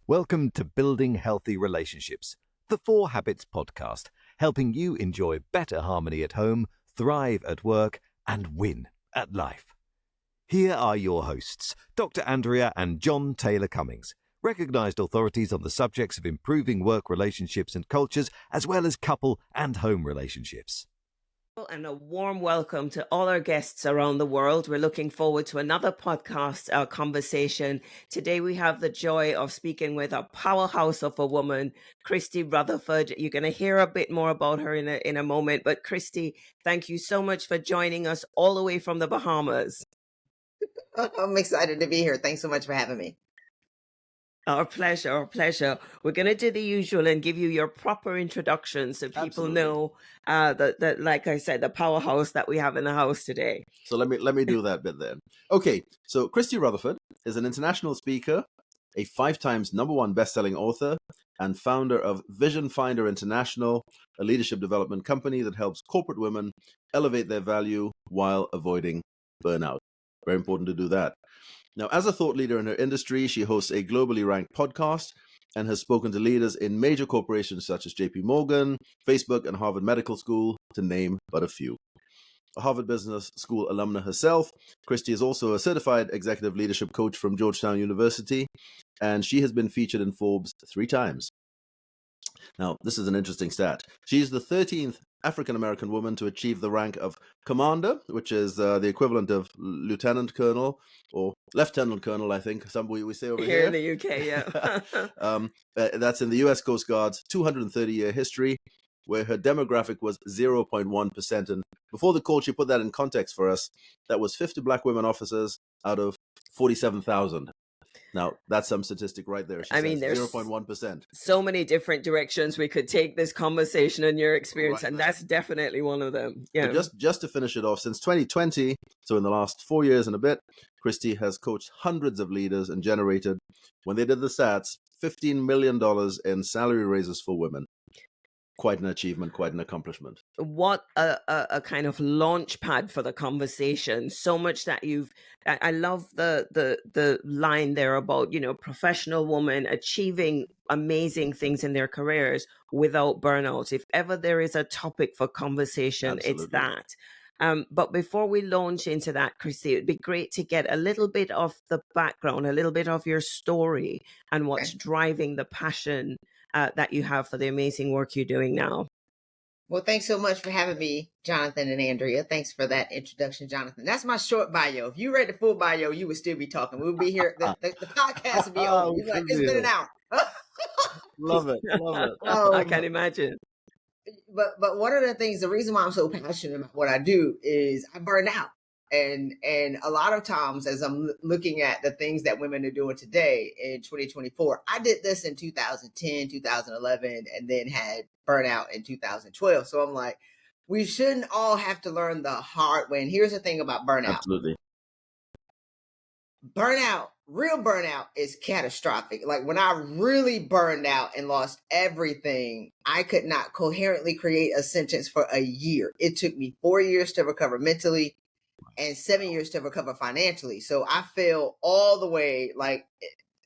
Welcome to Building Healthy Relationships, the 4 Habits podcast, helping you enjoy better harmony at home, thrive at work, and win at life. Here are your hosts, Dr. Andrea and Jon Taylor-Cummings, recognized authorities on the subjects of improving work relationships and cultures, as well as couple and home relationships. And a warm welcome to all our guests around the world. We're looking forward to another podcast conversation. Today we have the joy of speaking with a powerhouse of a woman, Christy Rutherford. You're going to hear a bit more about her in a moment. But Christy, thank you so much for joining us all the way from the Bahamas. I'm excited to be here. Thanks so much for having me. Our pleasure, our pleasure. We're going to do the usual and give you your proper introduction so people know that, like I said, the powerhouse that we have in the house today. So let me do that bit then. Okay, so Christy Rutherford is an international speaker, a 5 times #1 bestselling author, and founder of Vision Finder International, a leadership development company that helps corporate women elevate their value while avoiding burnout. Very important to do that. Now, as a thought leader in her industry, she hosts a globally ranked podcast and has spoken to leaders in major corporations such as JP Morgan, Facebook, and Harvard Medical School, to name but a few. A Harvard Business School alumna herself, Christy is also a certified executive leadership coach from Georgetown University, and she has been featured in Forbes 3 times. Now, this is an interesting stat. She's the 13th African-American woman to achieve the rank of commander, which is the equivalent of lieutenant colonel or lieutenant colonel, I think we say over here. In the UK, yeah. That's in the US Coast Guard's 230-year history, where her demographic was 0.1%. And before the call, she put that in context for us. That was 50 black women officers out of 47,000. Now, that's some statistic right there. I mean, there's 0.1%. So many different directions we could take this conversation and your experience, right, and that's definitely one of them. Yeah. But just to finish it off, since 2020, so in the last 4 years and a bit, Christy has coached hundreds of leaders and generated, when they did the stats, $15 million in salary raises for women. Quite an achievement, quite an accomplishment. What a kind of launch pad for the conversation. So much that I love the line there about, professional women achieving amazing things in their careers without burnout. If ever there is a topic for conversation, Absolutely. It's that. But before we launch into that, Christy, it'd be great to get a little bit of the background, a little bit of your story and what's driving the passion that you have for the amazing work you're doing now. Well, thanks so much for having me, Jonathan and Andrea. Thanks for that introduction, Jonathan. That's my short bio. If you read the full bio, you would still be talking. We'll be here. The podcast would be over. It's been an hour. Love it. I can imagine. But one of the things, the reason why I'm so passionate about what I do is I burn out. And a lot of times as I'm looking at the things that women are doing today in 2024, I did this in 2010, 2011, and then had burnout in 2012. So I'm like, we shouldn't all have to learn the hard way. And here's the thing about burnout. Absolutely. Burnout, real burnout is catastrophic. Like when I really burned out and lost everything, I could not coherently create a sentence for a year. It took me 4 years to recover mentally and 7 years to recover financially. So I fell all the way, like,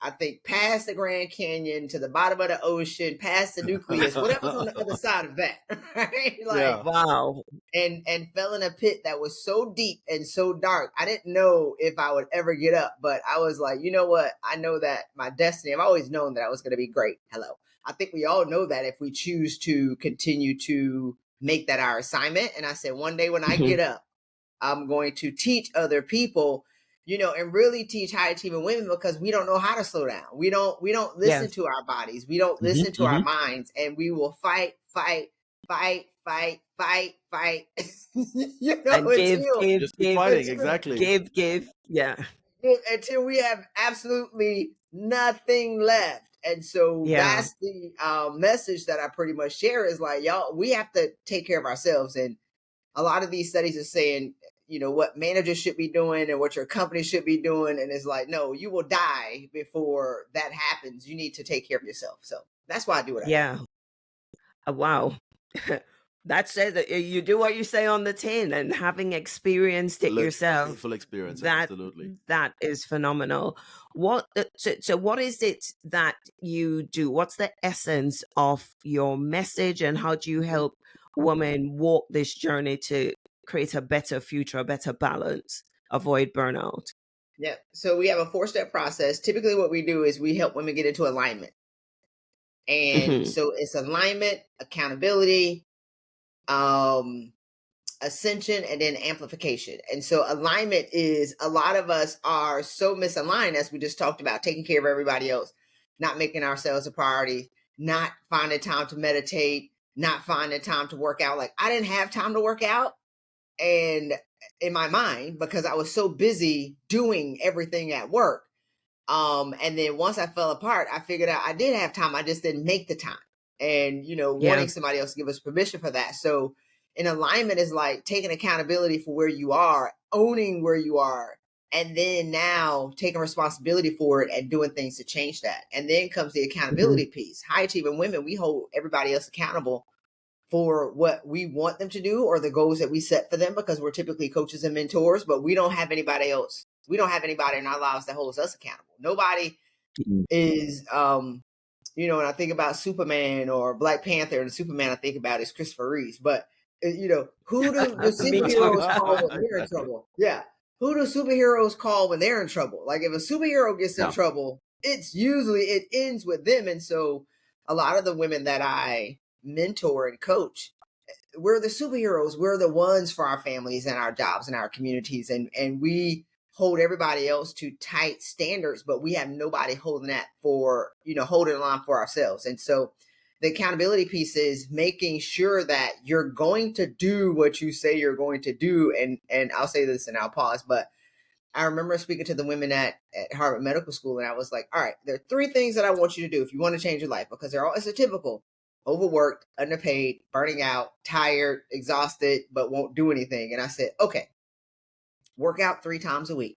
I think past the Grand Canyon to the bottom of the ocean, past the nucleus, whatever's on the other side of that, right? Like, yeah. Wow. And fell in a pit that was so deep and so dark. I didn't know if I would ever get up, but I was like, you know what? I know that my destiny, I've always known that I was going to be great. Hello. I think we all know that if we choose to continue to make that our assignment. And I said, one day when I get up, I'm going to teach other people, and really teach high achieving women, because we don't know how to slow down. We don't listen to our bodies. We don't listen to our minds, and we will fight. And give, fighting, exactly. Give. Yeah. Until we have absolutely nothing left. And so that's the message that I pretty much share is like, y'all, we have to take care of ourselves. And a lot of these studies are saying, what managers should be doing and what your company should be doing. And it's like, no, you will die before that happens. You need to take care of yourself. So that's why I do what I do. Wow. That says that you do what you say on the tin, and having experienced it yourself, full experience, that absolutely. that is phenomenal. So what is it that you do? What's the essence of your message, and how do you help women walk this journey to create a better future, a better balance, avoid burnout? Yeah. So we have a 4-step process. Typically what we do is we help women get into alignment. And Hmm. so it's alignment, accountability, um, ascension, and then amplification. And so alignment is, a lot of us are so misaligned, as we just talked about, taking care of everybody else, not making ourselves a priority, not finding time to meditate, not finding time to work out. Like, I didn't have time to work out, and in my mind, because I was so busy doing everything at work. And then once I fell apart, I figured out I did have time. I just didn't make the time. And, Yeah. wanting somebody else to give us permission for that. So in alignment is like taking accountability for where you are, owning where you are, and then now taking responsibility for it and doing things to change that. And then comes the accountability piece. High achieving women, we hold everybody else accountable for what we want them to do or the goals that we set for them, because we're typically coaches and mentors, but we don't have anybody else. We don't have anybody in our lives that holds us accountable. Nobody is, when I think about Superman or Black Panther, and Superman I think about is Christopher Reeves. But who do the Me too. superheroes call when they're in trouble? Yeah, who do superheroes call when they're in trouble? Like, if a superhero gets in Yeah. trouble, it ends with them. And so a lot of the women that I mentor and coach, we're the superheroes. We're the ones for our families and our jobs and our communities. And we hold everybody else to tight standards, but we have nobody holding that for, holding the line for ourselves. And so the accountability piece is making sure that you're going to do what you say you're going to do. And I'll say this and I'll pause, but I remember speaking to the women at Harvard Medical School, and I was like, all right, there are 3 things that I want you to do if you want to change your life, because they're all, it's a typical: overworked, underpaid, burning out, tired, exhausted, but won't do anything. And I said, okay, work out 3 times a week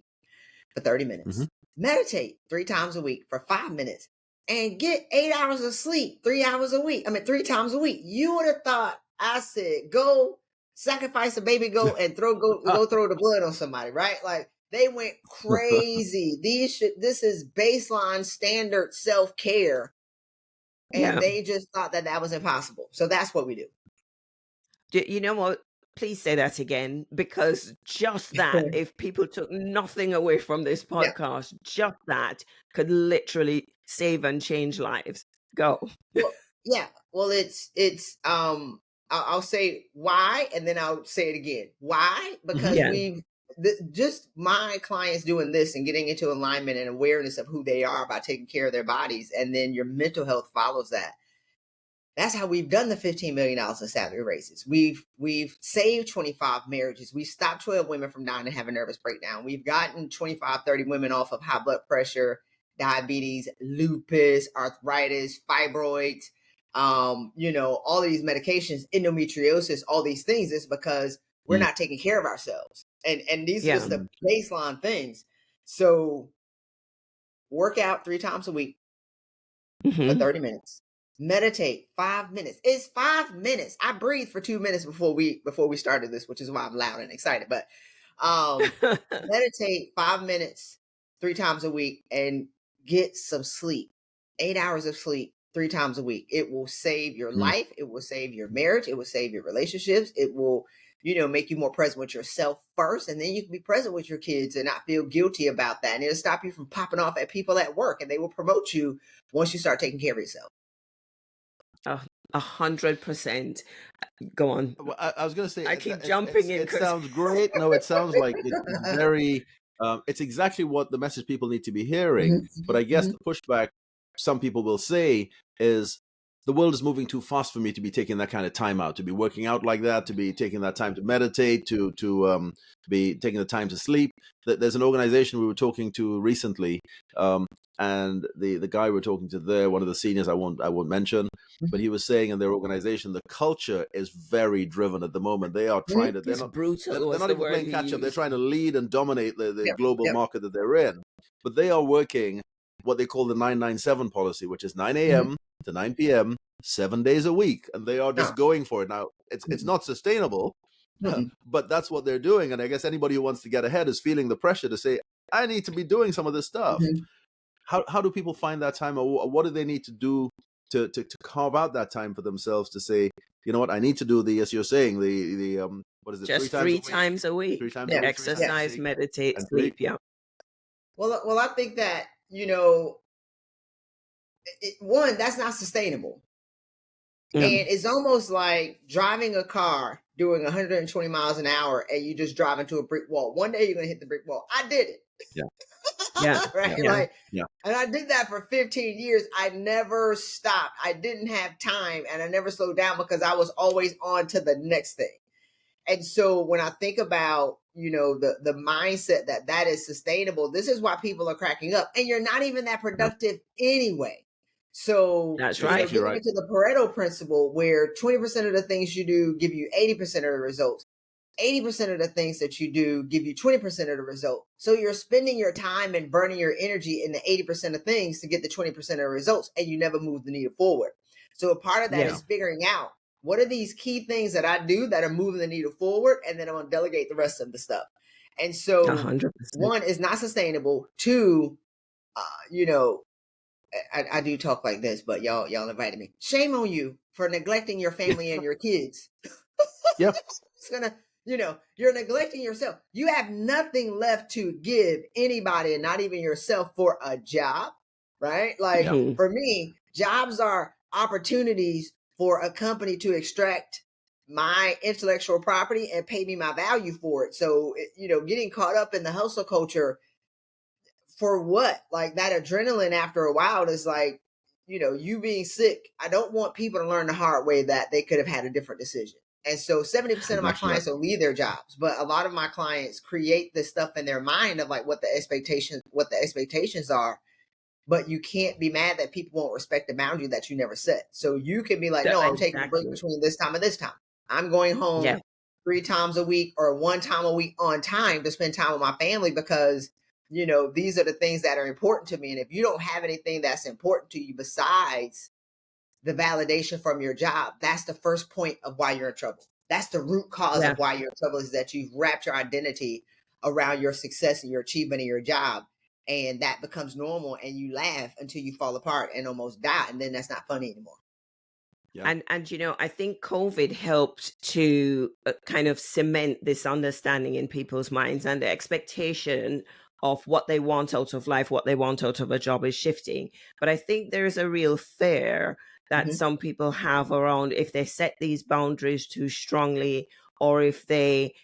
for 30 minutes, meditate 3 times a week for 5 minutes, and get 8 hours of sleep 3 hours a week. 3 times a week. You would have thought I said, go sacrifice a baby goat and go throw the blood on somebody, right? Like, they went crazy. This is baseline standard self-care. And Yeah. they just thought that was impossible. So that's what we do. You know what? Please say that again, because just that, if people took nothing away from this Yeah. podcast, just that could literally save and change lives. Go. Well, yeah. Well, I'll say why, and then I'll say it again. Why? Because Yeah. just my clients doing this and getting into alignment and awareness of who they are by taking care of their bodies, and then your mental health follows that. That's how we've done the $15 million in salary raises. We've saved 25 marriages. We've stopped 12 women from dying and having nervous breakdown. We've gotten 25, 30 women off of high blood pressure, diabetes, lupus, arthritis, fibroids, all of these medications, endometriosis, all these things. Is because we're not taking care of ourselves. And these are just the baseline things. So work out 3 times a week for 30 minutes. Meditate 5 minutes. It's 5 minutes. I breathed for 2 minutes before we started this, which is why I'm loud and excited. But meditate 5 minutes 3 times a week and get some sleep. 8 hours of sleep 3 times a week. It will save your life. It will save your marriage. It will save your relationships. It will, make you more present with yourself first. And then you can be present with your kids and not feel guilty about that. And it'll stop you from popping off at people at work, and they will promote you once you start taking care of yourself. 100%. Go on. Well, I was going to say, I keep jumping in. It sounds great. No, it sounds like it's very, it's exactly what the message people need to be hearing. But I guess the pushback some people will say is, the world is moving too fast for me to be taking that kind of time out, to be working out like that, to be taking that time to meditate, to be taking the time to sleep. There's an organization we were talking to recently, and the guy we're talking to there, one of the seniors I won't mention, but he was saying in their organization, the culture is very driven at the moment. They are trying to, they're not even playing catch up. They're trying to lead and dominate the global market that they're in. But they are working what they call the 997 policy, which is 9 a.m. to 9 p.m., 7 days a week, and they are just No. going for it. Now, it's not sustainable, but that's what they're doing. And I guess anybody who wants to get ahead is feeling the pressure to say, I need to be doing some of this stuff. How do people find that time, or what do they need to do to carve out that time for themselves to say, you know what, I need to do the, as you're saying, the what is it, Just three times a week. 3 times Yeah. a week, Exercise, meditate, and sleep. Yeah. Well, I think that, you know, one, that's not sustainable. Yeah. And it's almost like driving a car doing 120 miles an hour and you just drive into a brick wall. One day you're going to hit the brick wall. I did it. Yeah. Right. Yeah. Like, Yeah. and I did that for 15 years. I never stopped. I didn't have time and I never slowed down because I was always on to the next thing. And so when I think about, you know, the mindset that is sustainable, this is why people are cracking up, and you're not even that productive anyway. So, That's you know, right. getting into the Pareto principle, where 20% of the things you do give you 80% of the results. 80% of the things that you do give you 20% of the result. So you're spending your time and burning your energy in the 80% of things to get the 20% of the results, and you never move the needle forward. So a part of that is figuring out, what are these key things that I do that are moving the needle forward? And then I'm going to delegate the rest of the stuff. And so 100%. one is not sustainable. Two, you know, I do talk like this, but y'all invited me. Shame on you for neglecting your family and your kids. Yep. It's gonna, you know, you're neglecting yourself. You have nothing left to give anybody, and not even yourself, for a job, right? Like for me, jobs are opportunities for a company to extract my intellectual property and pay me my value for it. So, you know, getting caught up in the hustle culture for what? Like that adrenaline after a while is like, you know, you being sick. I don't want people to learn the hard way that they could have had a different decision. And so 70% of my clients will leave their jobs, but a lot of my clients create this stuff in their mind of like what the expectations are. But you can't be mad that people won't respect the boundary that you never set. So you can be like, no, I'm taking a break between this time and this time. I'm going home 3 times a week or 1 time a week on time to spend time with my family, because, you know, these are the things that are important to me. And if you don't have anything that's important to you besides the validation from your job, that's the first point of why you're in trouble. That's the root cause of why you're in trouble, is that you've wrapped your identity around your success and your achievement in your job. And that becomes normal, and you laugh until you fall apart and almost die. And then that's not funny anymore. Yeah. And you know, I think COVID helped to kind of cement this understanding in people's minds, and the expectation of what they want out of life, what they want out of a job is shifting. But I think there's a real fear that some people have around, if they set these boundaries too strongly, or if they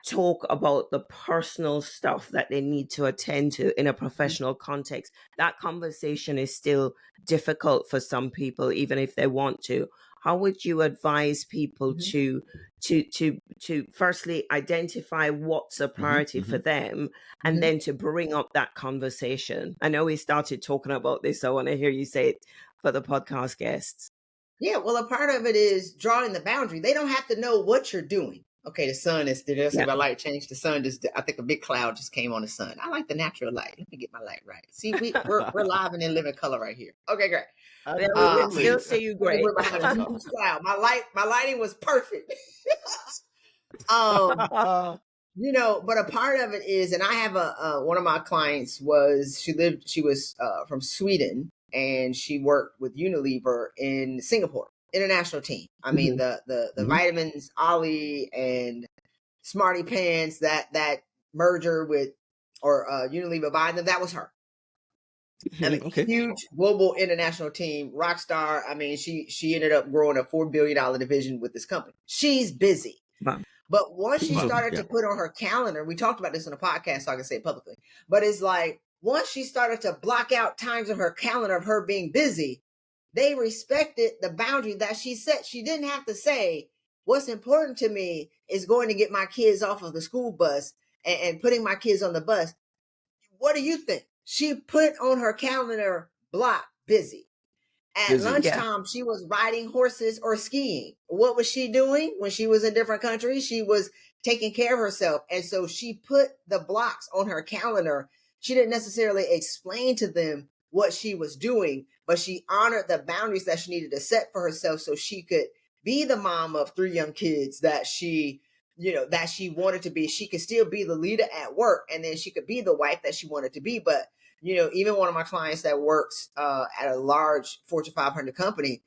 talk about the personal stuff that they need to attend to in a professional context, that conversation is still difficult for some people, even if they want to. How would you advise people to firstly identify what's a priority for them, and then to bring up that conversation? I know we started talking about this, so I want to hear you say it for the podcast guests. Yeah, well, a part of it is drawing the boundary. They don't have to know what you're doing. Okay, the sun is, did I see my light change? The sun just, I think a big cloud just came on the sun. I like the natural light. Let me get my light right. See, we're live and in living color right here. Okay, great. We can still see you great. We're behind a huge cloud. My lighting was perfect. You know, but a part of it is, and I have one of my clients she was from Sweden, and she worked with Unilever in Singapore, international team. I mean, the vitamins, Ollie and Smarty Pants, that merger with, or Unilever buying them, that was her. I mean, huge global international team, rock star. I mean, she ended up growing a $4 billion division with this company. She's busy. Wow. But once she started to put on her calendar, we talked about this on a podcast, so I can say it publicly, but it's like, once she started to block out times on her calendar of her being busy, they respected the boundary that she set. She didn't have to say, what's important to me is going to get my kids off of the school bus and putting my kids on the bus. What do you think? She put on her calendar block busy. At lunchtime, she was riding horses or skiing. What was she doing when she was in different countries? She was taking care of herself. And so she put the blocks on her calendar. She didn't necessarily explain to them what she was doing, but she honored the boundaries that she needed to set for herself so she could be the mom of 3 young kids that she wanted to be. She could still be the leader at work, and then she could be the wife that she wanted to be. But, even one of my clients that works at a large Fortune 500 company,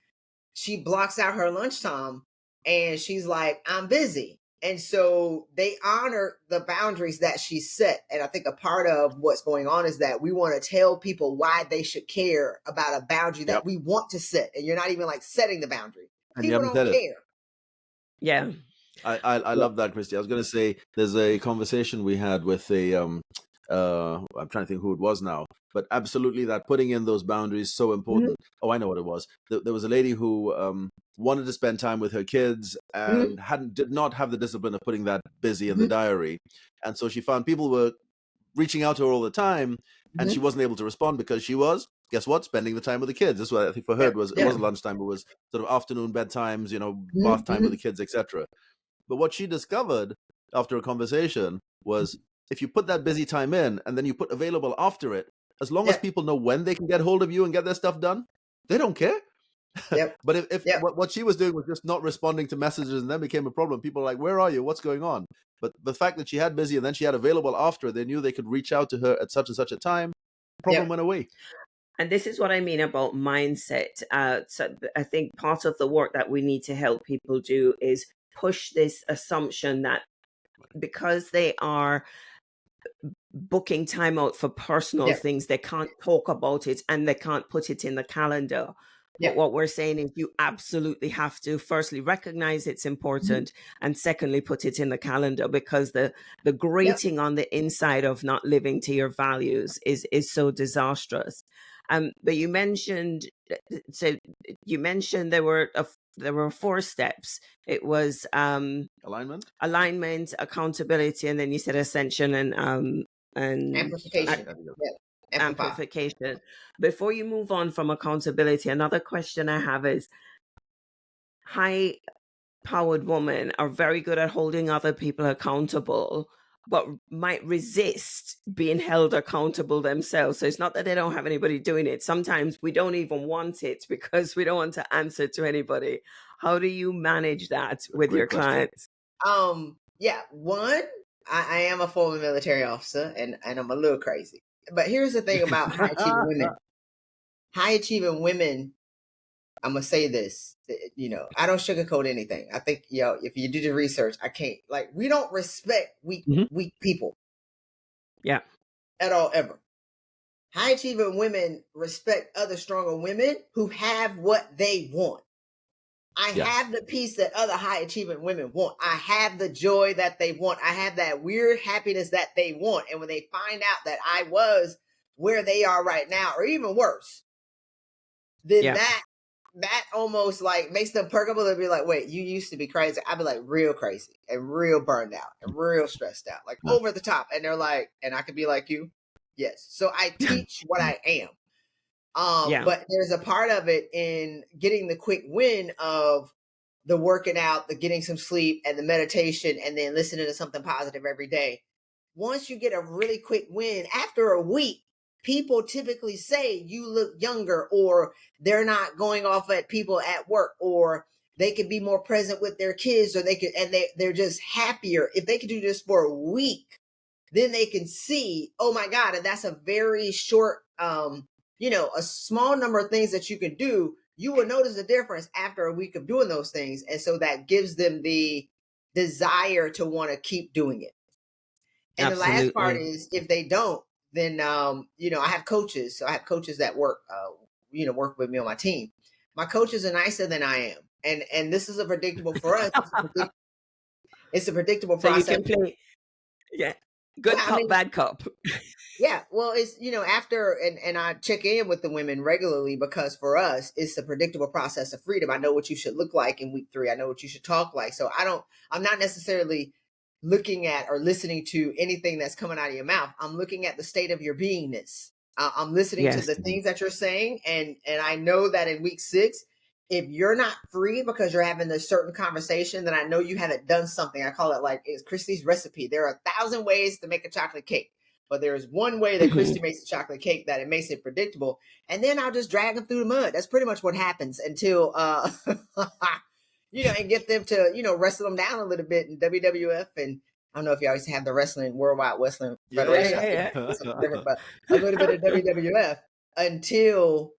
she blocks out her lunchtime and she's like, I'm busy. And so they honor the boundaries that she set. And I think a part of what's going on is that we want to tell people why they should care about a boundary that we want to set. And you're not even like setting the boundary. And you People haven't don't said it. care. Yeah. I love that, Christy. I was going to say there's a conversation we had with I'm trying to think who it was now, but absolutely that putting in those boundaries so important. Oh, I know what it was. There was a lady who wanted to spend time with her kids and did not have the discipline of putting that busy in the diary, and so she found people were reaching out to her all the time, and she wasn't able to respond because she was, guess what, spending the time with the kids. That's what I think for her it wasn't lunchtime, it was sort of afternoon bedtimes, bath time with the kids, etc. But what she discovered after a conversation was if you put that busy time in and then you put available after it, as long as people know when they can get hold of you and get their stuff done, they don't care. But if what she was doing was just not responding to messages and then became a problem, people are like, where are you? What's going on? But the fact that she had busy and then she had available after, they knew they could reach out to her at such and such a time, the problem went away. And this is what I mean about mindset. So I think part of the work that we need to help people do is push this assumption that because they are booking time out for personal things, they can't talk about it and they can't put it in the calendar. But what we're saying is you absolutely have to firstly recognize it's important and secondly put it in the calendar, because the grating on the inside of not living to your values is so disastrous. But you mentioned there were 4 steps. It was alignment, accountability, and then you said ascension and amplification. Amplification. Before you move on from accountability, another question I have is, high powered women are very good at holding other people accountable, but might resist being held accountable themselves. So it's not that they don't have anybody doing it. Sometimes we don't even want it because we don't want to answer to anybody. How do you manage that with your clients? One, I am a former military officer and I'm a little crazy. But here's the thing about high achieving women. High achieving women, I'm going to say this, I don't sugarcoat anything. I think, if you do the research, I can't, we don't respect weak people. Yeah. At all, ever. High achieving women respect other stronger women who have what they want. I have the peace that other high achieving women want. I have the joy that they want. I have that weird happiness that they want. And when they find out that I was where they are right now, or even worse, then that almost makes them perk up. They'll be like, wait, you used to be crazy. I'd be like real crazy and real burned out and real stressed out, over the top. And they're like, and I could be like you. Yes. So I teach what I am. But there's a part of it in getting the quick win of the working out, the getting some sleep and the meditation, and then listening to something positive every day. Once you get a really quick win, after a week, people typically say you look younger, or they're not going off at people at work, or they can be more present with their kids, or they're just happier. If they can do this for a week, then they can see, oh my God, and that's a very short, a small number of things that you can do. You will notice a difference after a week of doing those things. And so that gives them the desire to want to keep doing it. And the last part is, if they don't, then, I have coaches. So I have coaches that work with me on my team. My coaches are nicer than I am. And this is a predictable for us. It's a predictable process. So you can play, good cop, bad cop. Yeah, well, it's, after, and I check in with the women regularly, because for us, it's a predictable process of freedom. I know what you should look like in week 3. I know what you should talk like. So I'm not necessarily looking at or listening to anything that's coming out of your mouth. I'm looking at the state of your beingness. I'm listening to the things that you're saying. And I know that in week 6, if you're not free because you're having a certain conversation, then I know you haven't done something. I call it it's Christy's recipe. There are 1,000 ways to make a chocolate cake. But there's one way that Christy makes the chocolate cake that it makes it predictable. And then I'll just drag them through the mud. That's pretty much what happens until, and get them to, wrestle them down a little bit in WWF. And I don't know if you always have the Worldwide Wrestling Federation. Yeah. Something different, but a little bit of WWF until,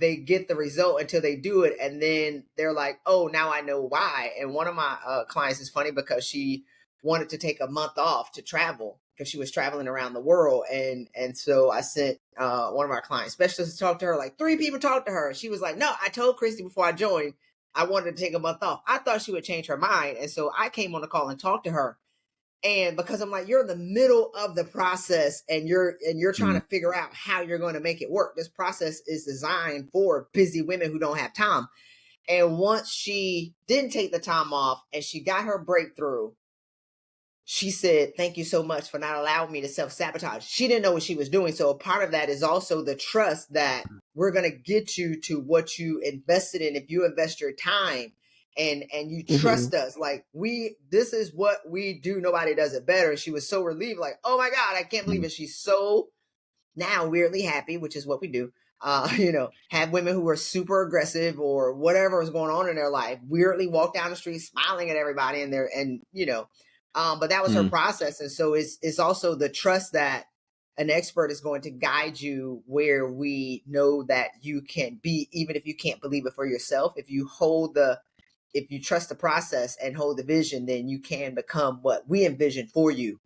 they get the result, until they do it. And then they're like, oh, now I know why. And one of my clients is funny because she wanted to take a month off to travel because she was traveling around the world. And so I sent one of our client specialists to talk to her. Like 3 people talked to her. She was like, no, I told Christy before I joined, I wanted to take a month off. I thought she would change her mind. And so I came on the call and talked to her. And because I'm like, you're in the middle of the process and you're trying to figure out how you're going to make it work. This process is designed for busy women who don't have time. And once she didn't take the time off and she got her breakthrough, she said, thank you so much for not allowing me to self-sabotage. She didn't know what she was doing. So a part of that is also the trust that we're going to get you to what you invested in. If you invest your time and you trust us, like this is what we do. Nobody does it better. And she was so relieved, like, oh my God, I can't believe it. She's so now weirdly happy, which is what we do. Have women who are super aggressive or whatever is going on in their life, weirdly walk down the street smiling at everybody but that was her process. And so it's also the trust that an expert is going to guide you where we know that you can be, even if you can't believe it for yourself. If you trust the process and hold the vision, then you can become what we envision for you,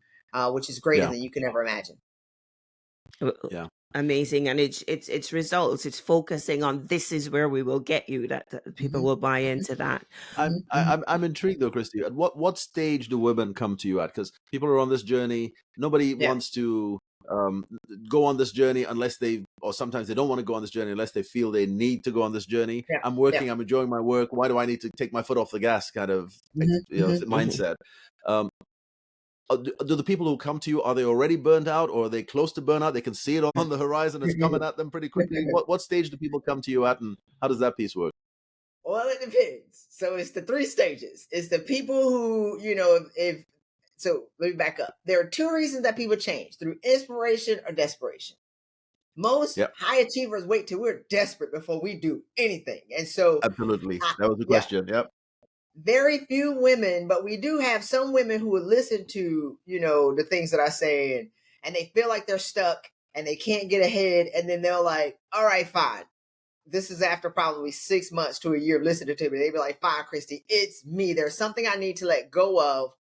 which is greater than you can ever imagine. Yeah. Amazing. And it's results. It's focusing on this is where we will get you, that people will buy into that. I'm intrigued though, Christy. At what stage do women come to you at? Because people are on this journey. Nobody wants to go on this journey unless or sometimes they don't want to go on this journey unless they feel they need to go on this journey. Yeah. I'm working. I'm enjoying my work. Why do I need to take my foot off the gas? Kind of mindset. Do the people who come to you, are they already burned out, or are they close to burnout? They can see it on the horizon. It's coming at them pretty quickly. What stage do people come to you at, and how does that piece work? Well, it depends. So it's the 3 stages. It's the people who, so let me back up. There are 2 reasons that people change: through inspiration or desperation. Most high achievers wait till we're desperate before we do anything. And so absolutely, that was the question. Yep. Very few women, but we do have some women who would listen to, the things that I say and they feel like they're stuck and they can't get ahead. And then they're like, all right, fine. This is after probably 6 months to a year of listening to me. They'd be like, fine, Christy, it's me. There's something I need to let go of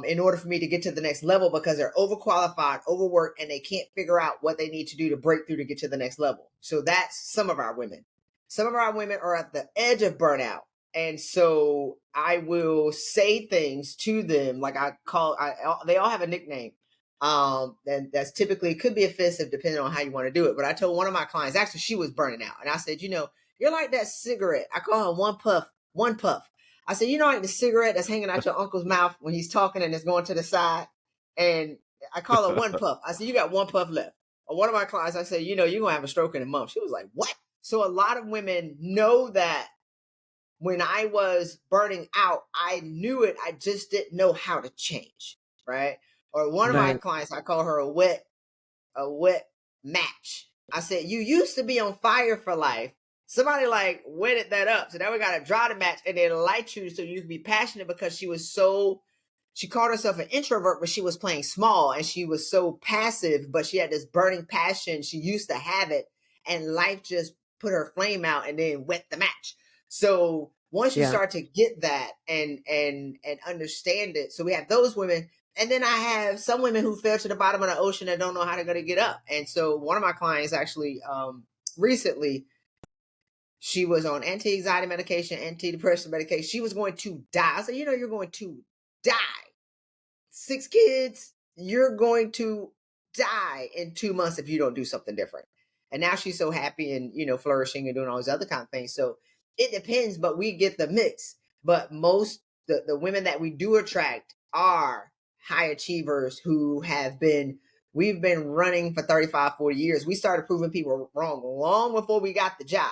in order for me to get to the next level, because they're overqualified, overworked, and they can't figure out what they need to do to break through to get to the next level. So that's some of our women. Some of our women are at the edge of burnout. And so I will say things to them, like they all have a nickname. And that's typically could be offensive depending on how you want to do it. But I told one of my clients, actually, she was burning out. And I said, you're like that cigarette. I call her one puff. I said, like the cigarette that's hanging out your uncle's mouth when he's talking and it's going to the side. And I call her one puff. I said, you got one puff left. Or one of my clients, I said, you're going to have a stroke in a month. She was like, what? So a lot of women know that when I was burning out, I knew it. I just didn't know how to change. Right. Or one of my clients, I call her a wet match. I said, you used to be on fire for life. Somebody wetted that up. So now we got to dry the match and then light you so you can be passionate, because she called herself an introvert, but she was playing small and she was so passive, but she had this burning passion. She used to have it and life just put her flame out and then wet the match. So once you start to get that and understand it, so we have those women. And then I have some women who fell to the bottom of the ocean and don't know how they're going to get up. And so one of my clients actually recently, she was on anti-anxiety medication, antidepressant medication. She was going to die. I said, you're going to die. 6 kids, you're going to die in 2 months if you don't do something different. And now she's so happy and, flourishing and doing all these other kind of things. So it depends, but we get the mix. But most, the women that we do attract are high achievers who we've been running for 35, 40 years. We started proving people wrong long before we got the job.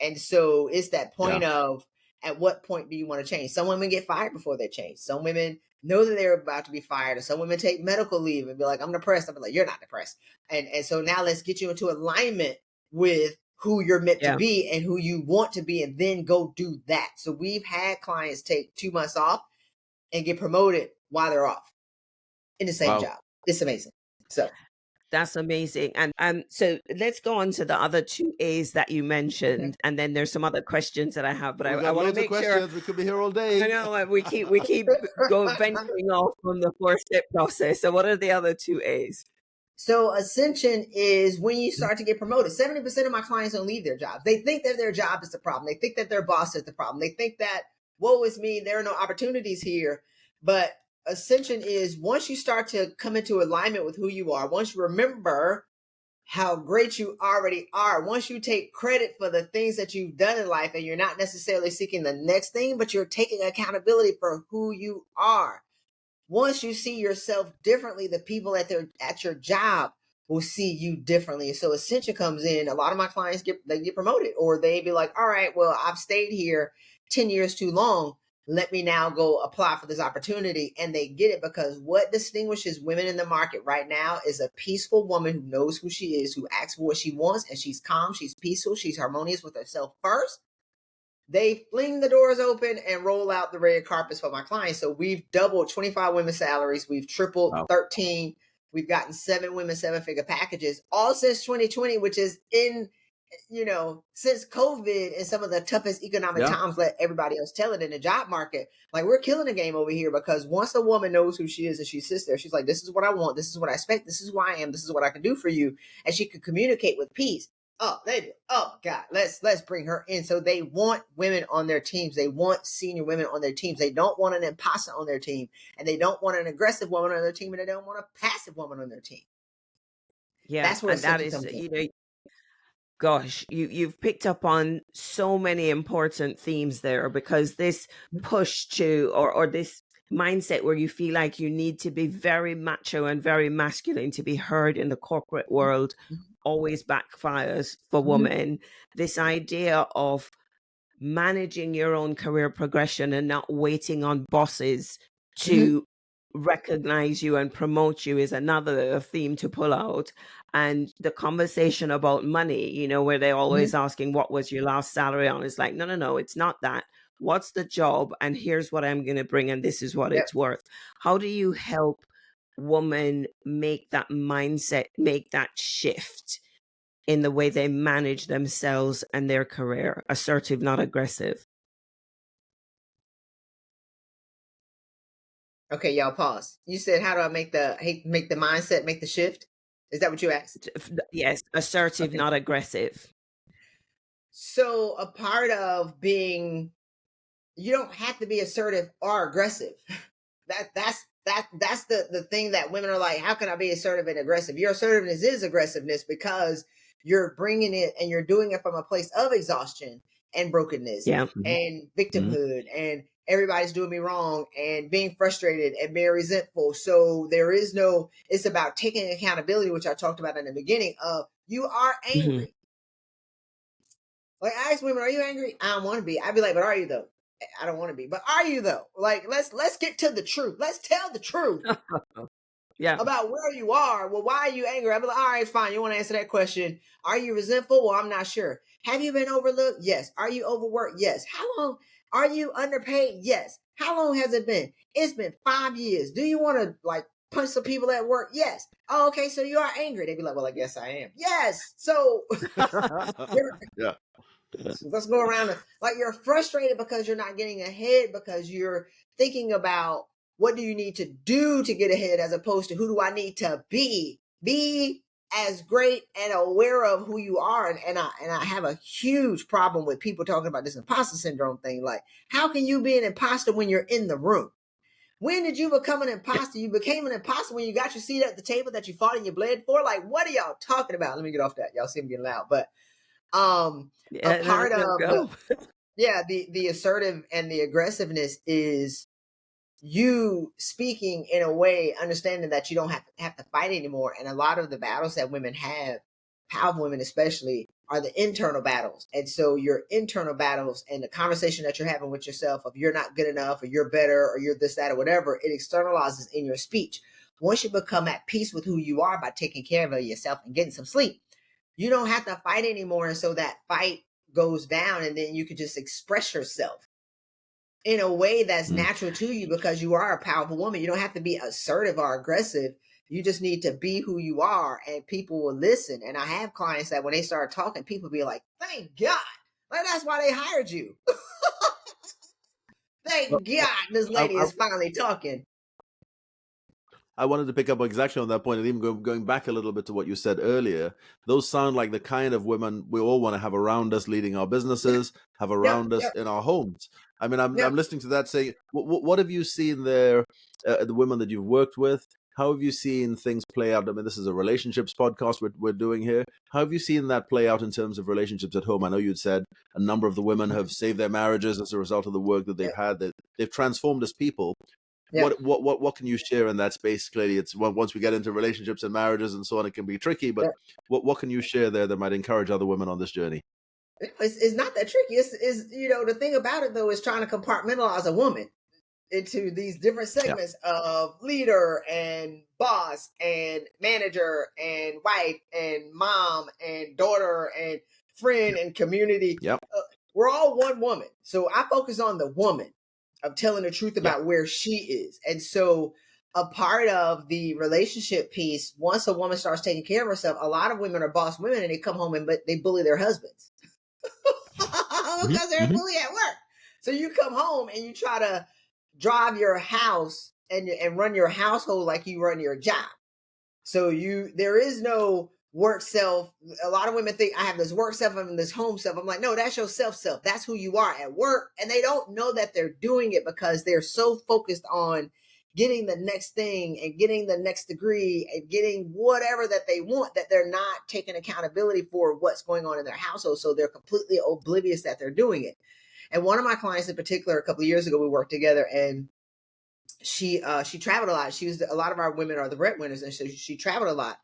And so it's that point of, At what point do you want to change? Some women get fired before they change. Some women know that they're about to be fired, or some women take medical leave and be like, I'm depressed. I'm like, you're not depressed. And so now let's get you into alignment with who you're meant to Yeah. be and who you want to be, and then go do that. So we've had clients take 2 months off and get promoted while they're off in the same Wow. job. It's amazing. So That's amazing. And so let's go on to the other two A's that you mentioned, and then there's some other questions that I have. But We've I got want to loads of make sure. questions. We could be here all day. I know we keep going venturing off from the 4-step process. So what are the other two A's? So Ascension is when you start to get promoted. 70% of my clients don't leave their jobs. They think that their job is the problem. They think that their boss is the problem. They think that, woe is me, there are no opportunities here. But Ascension is once you start to come into alignment with who you are, once you remember how great you already are, once you take credit for the things that you've done in life, and you're not necessarily seeking the next thing, but you're taking accountability for who you are. Once you see yourself differently, the people at your job will see you differently. So Ascension comes in. A lot of my clients get promoted, or they be like, all right, well, I've stayed here 10 years too long. Let me now go apply for this opportunity. And they get it, because what distinguishes women in the market right now is a peaceful woman who knows who she is, who asks for what she wants, and she's calm, she's peaceful, she's harmonious with herself first. They fling the doors open and roll out the red carpets for my clients. So we've doubled 25 women's salaries. We've tripled 13. We've gotten 7 women 7-figure packages, all since 2020, which is since COVID and some of the toughest economic times, let everybody else tell it, in the job market. Like, we're killing the game over here, because once a woman knows who she is and she sits there, she's like, this is what I want. This is what I expect. This is who I am. This is what I can do for you. And she can communicate with peace. Oh, baby. Oh, God. Let's bring her in. So they want women on their teams. They want senior women on their teams. They don't want an imposter on their team, and they don't want an aggressive woman on their team, and they don't want a passive woman on their team. Yeah, That's where and that Ascension is, comes in. gosh, you've picked up on so many important themes there, because this push to or this mindset where you feel like you need to be very macho and very masculine to be heard in the corporate world always backfires for women. This idea of managing your own career progression and not waiting on bosses to recognize you and promote you is another theme to pull out. And the conversation about money, where they're always asking, what was your last salary on? Is like, no, it's not that. What's the job? And here's what I'm going to bring, and this is what it's worth. How do you help women make that mindset, make that shift in the way they manage themselves and their career? Assertive, not aggressive. Okay, y'all pause. You said, how do I make the mindset, make the shift? Is that what you asked? Yes, assertive, not aggressive. So a part of being, you don't have to be assertive or aggressive. That's the thing that women are like, how can I be assertive and aggressive? Your assertiveness is aggressiveness, because you're bringing it and you're doing it from a place of exhaustion and brokenness and victimhood and everybody's doing me wrong and being frustrated and being resentful. So it's about taking accountability, which I talked about in the beginning of, you are angry. Like, I ask women, are you angry? I don't want to be. I'd be like, but are you though? I don't want to be, but are you though? Like, let's get to the truth. Let's tell the truth about where you are. Well, why are you angry? I'd be like, all right, fine. You want to answer that question? Are you resentful? Well, I'm not sure. Have you been overlooked? Yes. Are you overworked? Yes. How long? Are you underpaid? Yes. How long has it been? It's been 5 years. Do you want to punch some people at work? Yes. Oh, okay. So you are angry. They'd be like, well, I guess I am. Yes. So Yeah. So let's go around. You're frustrated because you're not getting ahead, because you're thinking about what do you need to do to get ahead, as opposed to who do I need to be. Be as great and aware of who you are. And I have a huge problem with people talking about this imposter syndrome thing. Like, how can you be an imposter when you're in the room? When did you become an imposter? You became an imposter when you got your seat at the table that you fought and you bled for. Like, what are y'all talking about? Let me get off that. Y'all see me getting loud, but a part of the assertive and the aggressiveness is you speaking in a way, understanding that you don't have to fight anymore. And a lot of the battles that women have, powerful women especially, are the internal battles. And so your internal battles and the conversation that you're having with yourself of you're not good enough or you're better or you're this, that, or whatever, it externalizes in your speech. Once you become at peace with who you are by taking care of yourself and getting some sleep, you don't have to fight anymore. And so that fight goes down and then you can just express yourself in a way that's natural to you because you are a powerful woman. You don't have to be assertive or aggressive. You just need to be who you are and people will listen. And I have clients that when they start talking, people be like, thank God. Like, that's why they hired you. Thank God this lady is finally talking. I wanted to pick up exactly on that point, and even going back a little bit to what you said earlier. Those sound like the kind of women we all want to have around us, leading our businesses, have around us in our homes. I mean, I'm listening to that, saying, what have you seen there? The women that you've worked with, how have you seen things play out? I mean, this is a relationships podcast we're doing here. How have you seen that play out in terms of relationships at home? I know you'd said a number of the women have saved their marriages as a result of the work that they've had. They've transformed as people. What can you share in that space? Clearly, it's once we get into relationships and marriages and so on, it can be tricky. But what can you share there that might encourage other women on this journey? It's not that tricky. It's the thing about it though is trying to compartmentalize a woman into these different segments of leader and boss and manager and wife and mom and daughter and friend and community. We're all one woman. So I focus on the woman of telling the truth about where she is. And so a part of the relationship piece, once a woman starts taking care of herself, a lot of women are boss women and they come home and they bully their husbands because they're bully at work. So you come home and you try to drive your house and run your household like you run your job. So there is no work self. A lot of women think I have this work self and this home self. I'm like, no, that's your self. That's who you are at work. And they don't know that they're doing it because they're so focused on getting the next thing and getting the next degree and getting whatever that they want, that they're not taking accountability for what's going on in their household. So they're completely oblivious that they're doing it. And one of my clients in particular, a couple of years ago, we worked together and she traveled a lot. A lot of our women are the breadwinners, and she traveled a lot.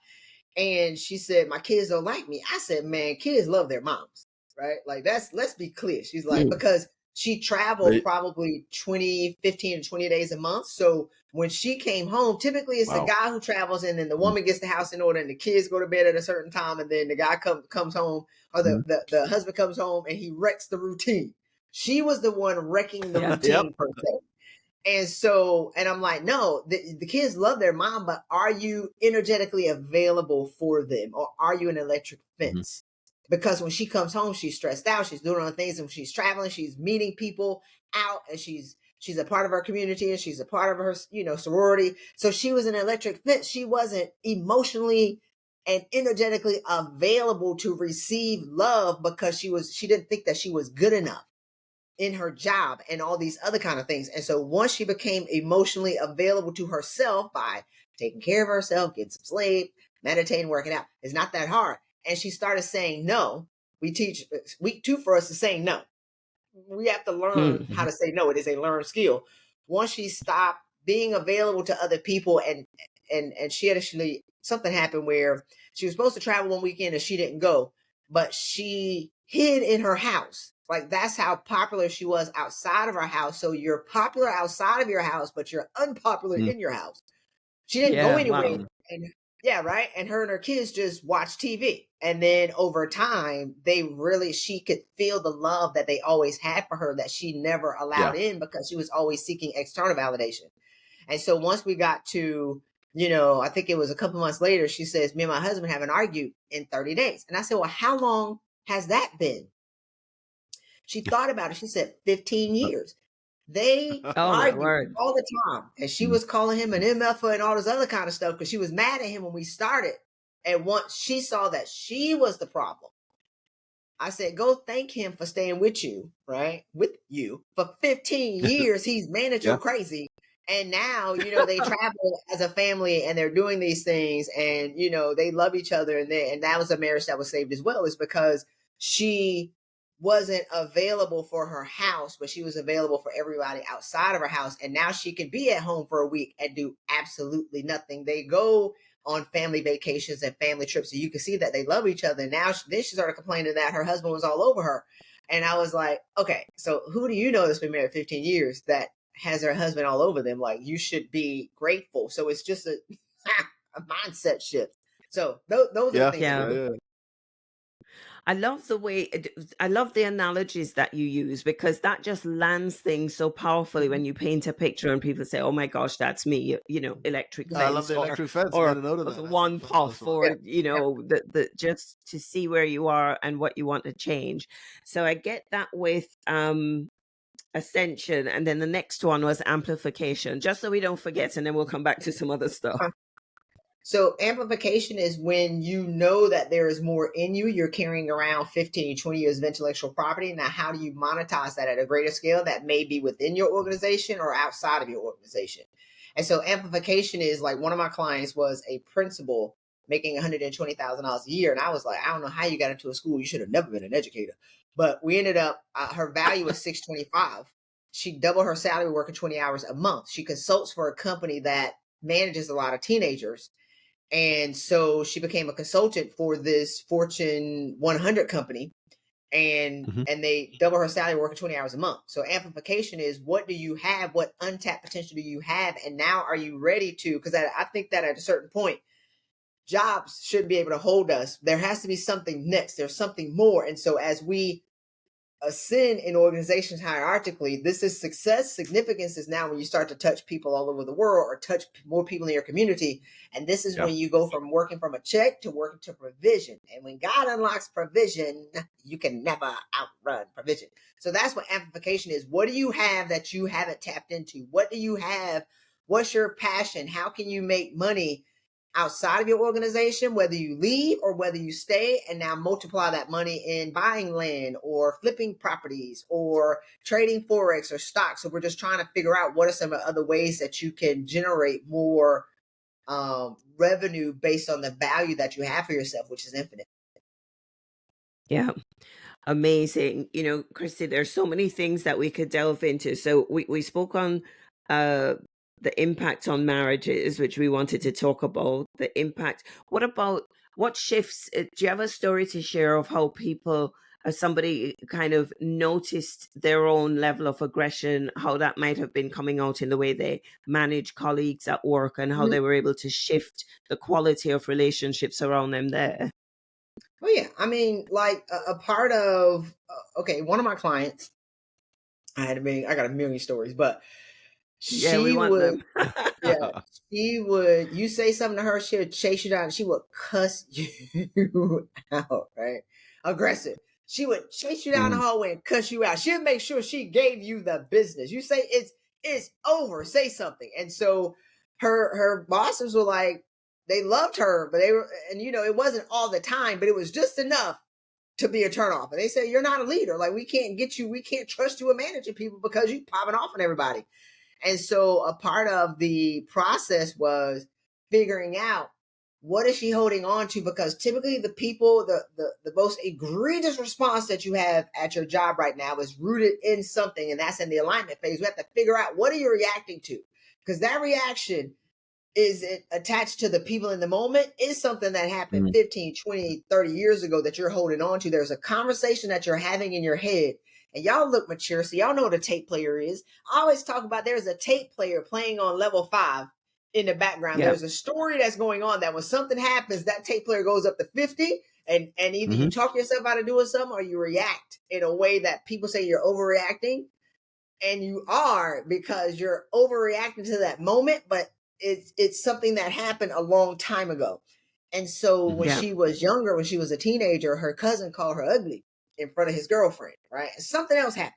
And she said, my kids don't like me. I said, man, kids love their moms, right? Like let's be clear. She's like, because she traveled probably 15 to 20 days a month. So when she came home, typically it's the guy who travels and then the woman gets the house in order and the kids go to bed at a certain time. And then the guy comes home or the husband comes home and he wrecks the routine. She was the one wrecking the routine per se. And so, and I'm like, no, the kids love their mom, but are you energetically available for them? Or are you an electric fence? Because when she comes home, she's stressed out. She's doing other things. And when she's traveling, she's meeting people out and she's a part of our community and she's a part of her, sorority. So she was an electric fence. She wasn't emotionally and energetically available to receive love because she didn't think that she was good enough in her job and all these other kind of things. And so once she became emotionally available to herself by taking care of herself, getting some sleep, meditating, working out, it's not that hard. And she started saying no. We teach week 2 for us to say no. We have to learn how to say no. It is a learned skill. Once she stopped being available to other people and she actually, something happened where she was supposed to travel one weekend and she didn't go, but she hid in her house. Like that's how popular she was outside of her house. So you're popular outside of your house, but you're unpopular in your house. She didn't go anywhere. Wow. And and her and her kids just watch TV. And then over time, she could feel the love that they always had for her that she never allowed in because she was always seeking external validation. And so once we got to, I think it was a couple months later, she says, me and my husband haven't argued in 30 days. And I said, well, how long has that been? She thought about it. She said 15 years. They argued all the time. And she was calling him an MFer and all this other kind of stuff because she was mad at him when we started. And once she saw that she was the problem, I said, go thank him for staying with you, right? With you for 15 years. He's managed your crazy. And now, they travel as a family and they're doing these things and, they love each other. And that was a marriage that was saved as well, is because she wasn't available for her house, but she was available for everybody outside of her house. And now she can be at home for a week and do absolutely nothing. They go on family vacations and family trips. So you can see that they love each other. Now, then she started complaining that her husband was all over her. And I was like, okay, so who do you know that's been married 15 years that has her husband all over them? Like, you should be grateful. So it's just a mindset shift. So those are the Yeah, things that we Yeah. do. yeah. I love the way, I love the analogies that you use, because that just lands things so powerfully when you paint a picture and people say, oh my gosh, that's me, electric I love fence, the electric fence. Made a note of or that. the That's one the puff, first one. Yeah. or, the just to see where you are and what you want to change. So I get that with, Ascension, and then the next one was amplification, just so we don't forget, and then we'll come back to some other stuff. So amplification is when you know that there is more in you. You're carrying around 15, 20 years of intellectual property. Now, how do you monetize that at a greater scale that may be within your organization or outside of your organization? And so amplification is like, one of my clients was a principal making $120,000 a year. And I was like, I don't know how you got into a school. You should have never been an educator. But we ended up, her value was 625. She doubled her salary working 20 hours a month. She consults for a company that manages a lot of teenagers. And so she became a consultant for this Fortune 100 company, and Mhm. they double her salary working 20 hours a month. So amplification is, what do you have? What untapped potential do you have? And now are you ready to, because I think that at a certain point, jobs shouldn't be able to hold us. There has to be something next. There's something more. And so as we ascend in organizations hierarchically, this is success. Significance is now when you start to touch people all over the world or touch more people in your community. And this is Yeah. when you go from working from a check to working to provision. And when God unlocks provision, you can never outrun provision. So that's what amplification is. What do you have that you haven't tapped into? What do you have? What's your passion? How can you make money outside of your organization, whether you leave or whether you stay, and now multiply that money in buying land or flipping properties or trading Forex or stocks? So we're just trying to figure out what are some other ways that you can generate more revenue based on the value that you have for yourself, which is infinite. Yeah. Amazing. Christy, there's so many things that we could delve into. So we spoke on the impact on marriages, which we wanted to talk about. The impact. What shifts? Do you have a story to share of how people, somebody kind of noticed their own level of aggression, how that might have been coming out in the way they manage colleagues at work, and how they were able to shift the quality of relationships around them there? Oh yeah, I mean, like a part of okay, one of my clients, I got a million stories, but Yeah, we she want would, them. yeah, she would, you say something to her, she would chase you down, she would cuss you out, right? Aggressive. She would chase you down the hallway and cuss you out. She'd make sure she gave you the business. You say it's over, say something. And so her bosses were like, they loved her, but and it wasn't all the time, but it was just enough to be a turnoff. And they say, you're not a leader. Like, we can't trust you in managing people because you popping off on everybody. And so a part of the process was figuring out, what is she holding on to? Because typically the people, the most egregious response that you have at your job right now is rooted in something, and that's in the alignment phase. We have to figure out, what are you reacting to? Because that reaction, is it attached to the people in the moment? Is something that happened 15, 20, 30 years ago that you're holding on to? There's a conversation that you're having in your head. And y'all look mature, so y'all know what a tape player is. I always talk about, there's a tape player playing on level 5 in the background. Yeah. There's a story that's going on that when something happens, that tape player goes up to 50, and either you talk yourself out of doing something or you react in a way that people say you're overreacting. And you are, because you're overreacting to that moment, but it's something that happened a long time ago. And so when Yeah. she was younger, when she was a teenager, her cousin called her ugly in front of his girlfriend, right? And something else happened,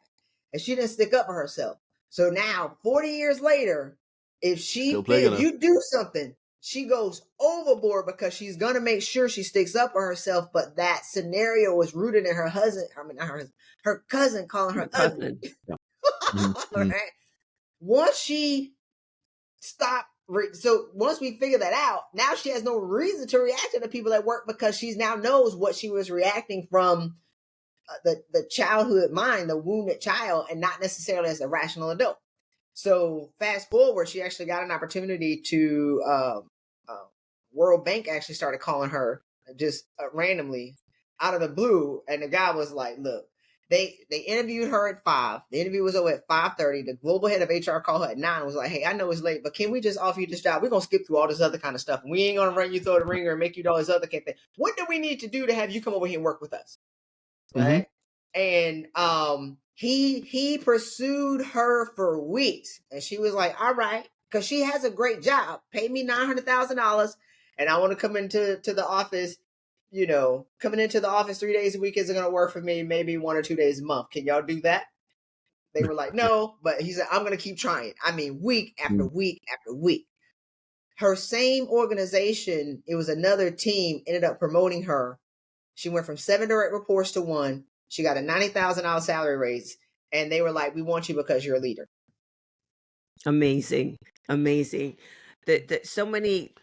and she didn't stick up for herself. So now, 40 years later, if you do something, she goes overboard because she's gonna make sure she sticks up for herself. But that scenario was rooted in her her cousin calling her ugly. Right? Once she stopped, so once we figure that out, now she has no reason to react to the people at work, because she now knows what she was reacting from, the childhood mind, the wounded child, and not necessarily as a rational adult. So fast forward, she actually got an opportunity to World Bank actually started calling her just randomly out of the blue. And the guy was like, look, they interviewed her at 5. The interview was over at 5:30. The global head of HR called her at 9 and was like, hey, I know it's late, but can we just offer you this job? We're going to skip through all this other kind of stuff. We ain't going to run you through the ringer and make you do all this other kind of thing. What do we need to do to have you come over here and work with us? Right. And he pursued her for weeks, and she was like, all right, because she has a great job, pay me $900,000, and I want to come into the office. Coming into the office 3 days a week isn't going to work for me. Maybe 1 or 2 days a month. Can y'all do that? They were like, no, but he said, I'm going to keep trying. I mean, week after week after week. Her same organization, it was another team, ended up promoting her. She went from 7 direct reports to 1. She got a $90,000 salary raise, and they were like, we want you because you're a leader. Amazing. So many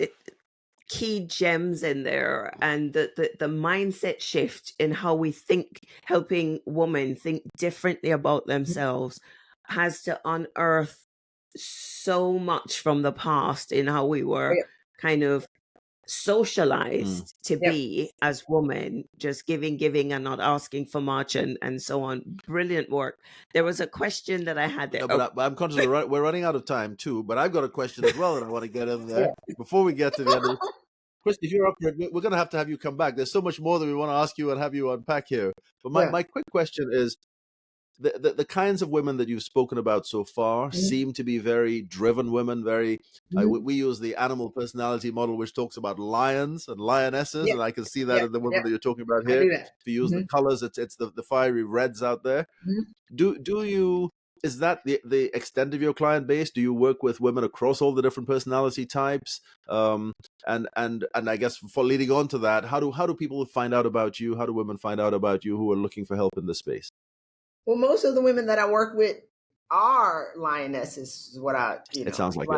key gems in there, and the mindset shift in how we think, helping women think differently about themselves, has to unearth so much from the past in how we were kind of socialized to be as women, just giving and not asking for much, and so on. Brilliant work. There was a question that I had there. No, but I'm conscious we're running out of time too, but I've got a question as well that I want to get in there before we get to the end of Christy, if you're up here, we're going to have you come back. There's so much more that we want to ask you and have you unpack here. But my quick question is, the kinds of women that you've spoken about so far seem to be very driven women, very, we use the animal personality model, which talks about lions and lionesses, and I can see that in the women that you're talking about here. If you use the colors, it's the fiery reds out there. Is that the extent of your client base? Do you work with women across all the different personality types? And I guess for leading on to that, how do people find out about you? How do women find out about you who are looking for help in this space? Well, most of the women that I work with are lionesses, is what it sounds like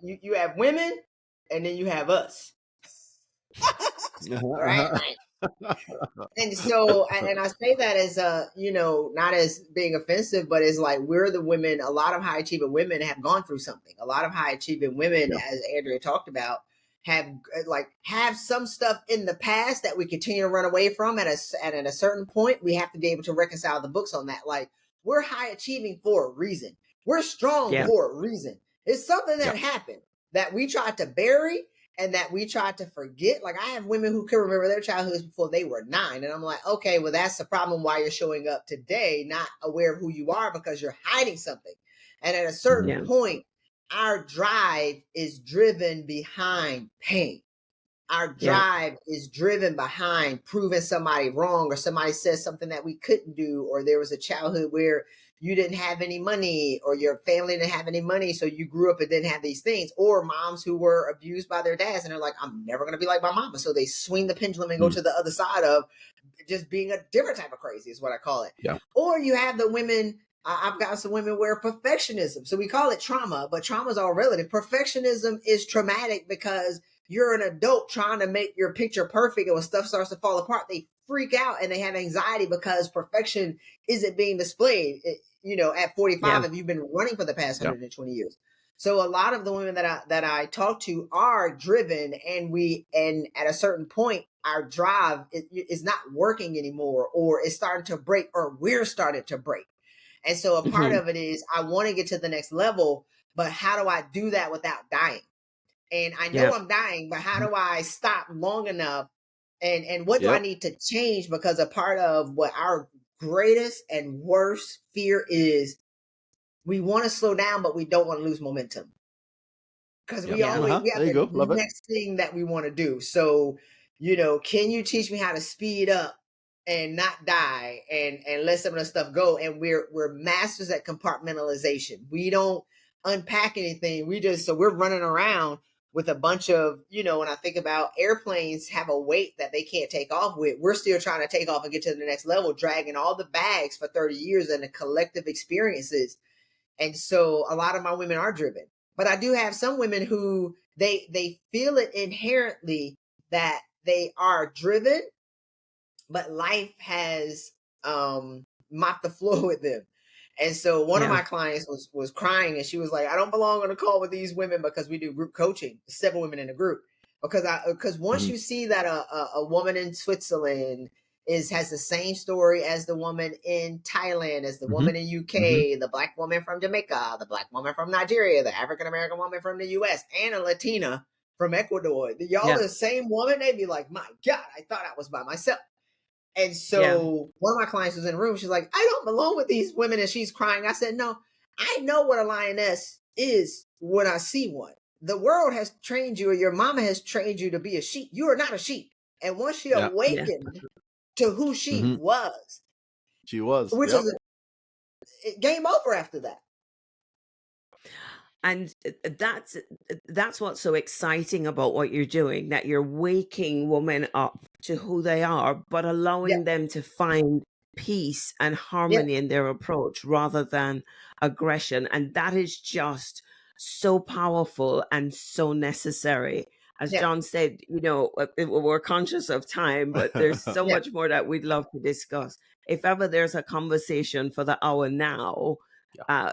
you have women, and then you have us. Right? And so, and I say that as not as being offensive, but it's like, we're the women. A lot of high achieving women have gone through something. A lot of high achieving women, as Andrea talked about, have some stuff in the past that we continue to run away from. And at a certain point, we have to be able to reconcile the books on that. Like, we're high achieving for a reason. We're strong for a reason. It's something that happened that we tried to bury and that we tried to forget. Like, I have women who can remember their childhoods before they were 9. And I'm like, okay, well, that's the problem why you're showing up today, not aware of who you are, because you're hiding something. And at a certain point, our drive is driven behind pain. Our drive is driven behind proving somebody wrong, or somebody says something that we couldn't do, or there was a childhood where you didn't have any money, or your family didn't have any money, so you grew up and didn't have these things, or moms who were abused by their dads and they're like, I'm never going to be like my mama. So they swing the pendulum and go to the other side of just being a different type of crazy, is what I call it. Or you have the women. I've got some women where perfectionism. So we call it trauma, but trauma is all relative. Perfectionism is traumatic because you're an adult trying to make your picture perfect, and when stuff starts to fall apart, they freak out and they have anxiety because perfection isn't being displayed. At 45, if you've been running for the past 120 years. So a lot of the women that I talk to are driven, and at a certain point, our drive is not working anymore, or it's starting to break, or we're starting to break. And so a part of it is, I want to get to the next level, but how do I do that without dying? And I know I'm dying, but how do I stop long enough? And what do I need to change? Because a part of what our greatest and worst fear is, we want to slow down, but we don't want to lose momentum. Because we have the next thing that we want to do. So, can you teach me how to speed up and not die and let some of the stuff go? And we're masters at compartmentalization. We don't unpack anything. We're running around with a bunch of, when I think about airplanes have a weight that they can't take off with, we're still trying to take off and get to the next level, dragging all the bags for 30 years and the collective experiences. And so a lot of my women are driven. But I do have some women who they feel it inherently that they are driven, but life has mopped the floor with them. And so one of my clients was crying, and she was like, I don't belong on a call with these women, because we do group coaching, 7 women in a group. because once you see that a woman in Switzerland has the same story as the woman in Thailand, as the woman in UK, the black woman from Jamaica, the black woman from Nigeria, the African American woman from the US, and a Latina from Ecuador, y'all are the same woman, they'd be like, my God, I thought I was by myself. And so one of my clients was in the room. She's like, I don't belong with these women. And she's crying. I said, no, I know what a lioness is when I see one. The world has trained you, or your mama has trained you to be a sheep. You are not a sheep. And once she awakened to who she was, which is game over after that. And that's what's so exciting about what you're doing, that you're waking women up to who they are, but allowing them to find peace and harmony in their approach rather than aggression. And that is just so powerful and so necessary. As John said, you know, we're conscious of time, but there's so much more that we'd love to discuss. If ever there's a conversation for the hour now,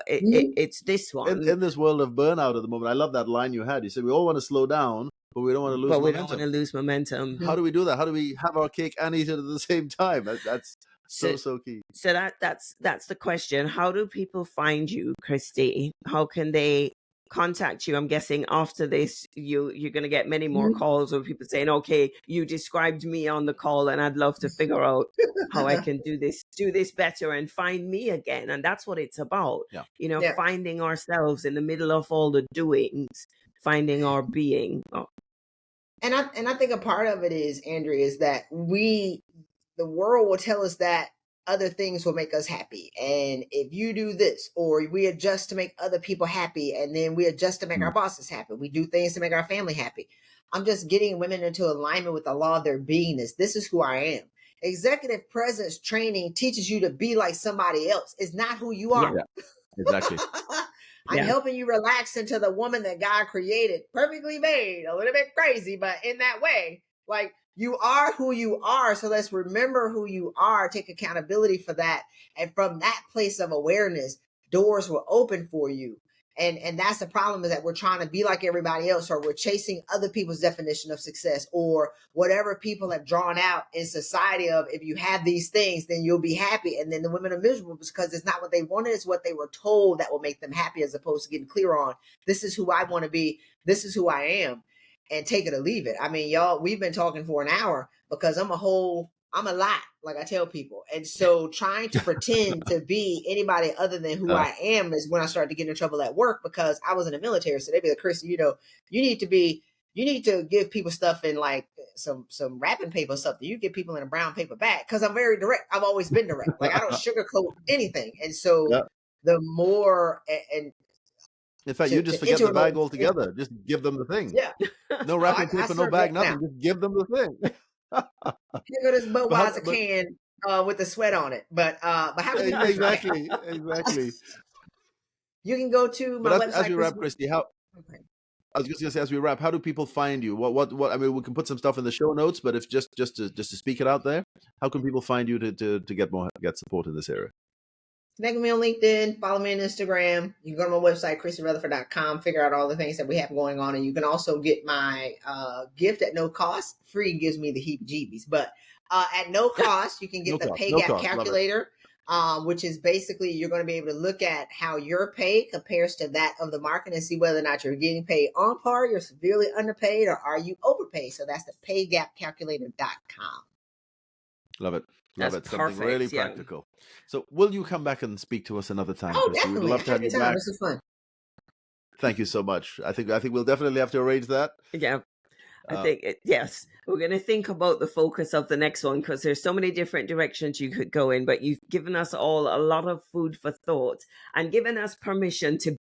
it's this one. In this world of burnout at the moment, I love that line you had. You said we all want to slow down, but we don't want to lose momentum. We don't want to lose momentum. How do we do that? How do we have our cake and eat it at the same time? That's so key. So that's the question. How do people find you, Christy? How can they contact you? I'm guessing after this, you're going to get many more calls of people saying, okay, you described me on the call and I'd love to figure out how I can do this better and find me again. And that's what it's about, you know, finding ourselves in the middle of all the doings, finding our being. And I think a part of it is, Andrea, is that the world will tell us that other things will make us happy. And if you do this, or we adjust to make other people happy, and then we adjust to make our bosses happy. We do things to make our family happy. I'm just getting women into alignment with the law of their beingness. This is who I am. Executive presence training teaches you to be like somebody else. It's not who you are. Yeah, exactly. I'm helping you relax into the woman that God created, perfectly made, a little bit crazy, but in that way, like, you are who you are. So let's remember who you are, take accountability for that. And from that place of awareness, doors will open for you. And that's the problem, is that we're trying to be like everybody else, or we're chasing other people's definition of success, or whatever people have drawn out in society of, if you have these things, then you'll be happy. And then the women are miserable because it's not what they wanted, it's what they were told that will make them happy, as opposed to getting clear on, this is who I want to be, this is who I am. And take it or leave it. I mean, y'all, we've been talking for an hour because I'm a lot, like I tell people. And so trying to pretend to be anybody other than who I am is when I started to get in trouble at work, because I was in the military. So they'd be like, Christy, you know, you need to give people stuff in like some wrapping paper or something. You give people in a brown paper bag, because I'm very direct. I've always been direct. Like, I don't sugarcoat anything. And so the more, and in fact, you just forget the bag altogether. Just give them the thing. Yeah. No wrapping paper, no bag, nothing. Just give them the thing. Here go this Budweiser can with the sweat on it. But how can you exactly. You can go to my website. As we wrap, Christy, I was just gonna say, as we wrap, how do people find you? What I mean, we can put some stuff in the show notes, but if just to speak it out there, how can people find you to get support in this area? Connect with me on LinkedIn, follow me on Instagram. You can go to my website, ChristyRutherford.com, figure out all the things that we have going on. And you can also get my gift at no cost. Free gives me the heebie-jeebies. But at no cost, you can get the pay gap calculator, which is basically, you're going to be able to look at how your pay compares to that of the market and see whether or not you're getting paid on par, you're severely underpaid, or are you overpaid. So that's the paygapcalculator.com. Love it. That's Something perfect, really practical. So will you come back and speak to us another time, Christy? Definitely. We'd love to have you back. This is fun. Thank you so much. I think we'll definitely have to arrange that. Yeah. I think, yes, we're going to think about the focus of the next one, because there's so many different directions you could go in, but you've given us all a lot of food for thought and given us permission to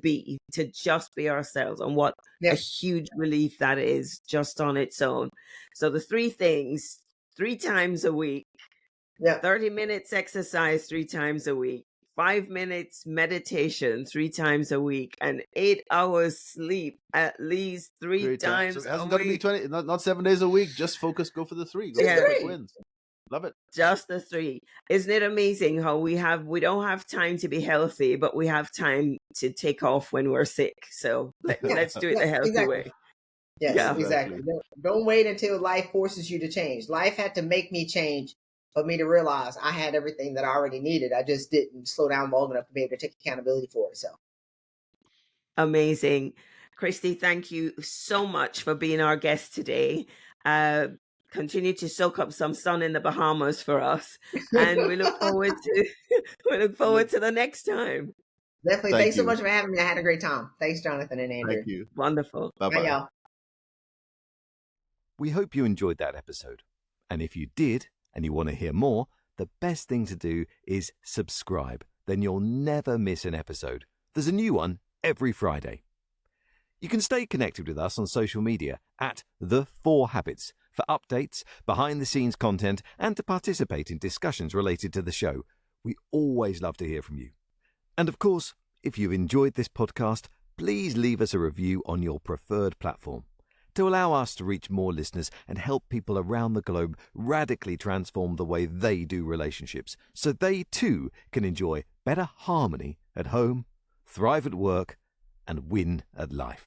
just be ourselves, and what a huge relief that is just on its own. So the 3 things, 3 times a week, 30 minutes exercise 3 times a week, 5 minutes meditation 3 times a week, and 8 hours sleep at least 3 times so it hasn't got to be 20, not 7 days a week. Just focus, go for the 3. Go for the quick wins. Love it. Just the 3. Isn't it amazing how we don't have time to be healthy, but we have time to take off when we're sick. So let's do it the healthy way. Yes, Yeah. exactly. Exactly. Don't wait until life forces you to change. Life had to make me change for me to realize I had everything that I already needed. I just didn't slow down long enough to be able to take accountability for it. So Amazing. Christy, thank you so much for being our guest today. Uh, Continue to soak up some sun in the Bahamas for us. And we look forward to we look forward to the next time. definitely, Thank thanks so you. much for having me. I had a great time. Thanks, Jonathan and Andrew. Thank you. Wonderful. Bye Bye, bye. y'all. We hope you enjoyed that episode. And if you did, and you want to hear more, the best thing to do is subscribe. Then you'll never miss an episode. There's a new one every Friday. You can stay connected with us on social media at The 4 Habits for updates, behind-the-scenes content, and to participate in discussions related to the show. We always love to hear from you. And of course, if you've enjoyed this podcast, please leave us a review on your preferred platform to allow us to reach more listeners and help people around the globe radically transform the way they do relationships so they too can enjoy better harmony at home, thrive at work, and win at life.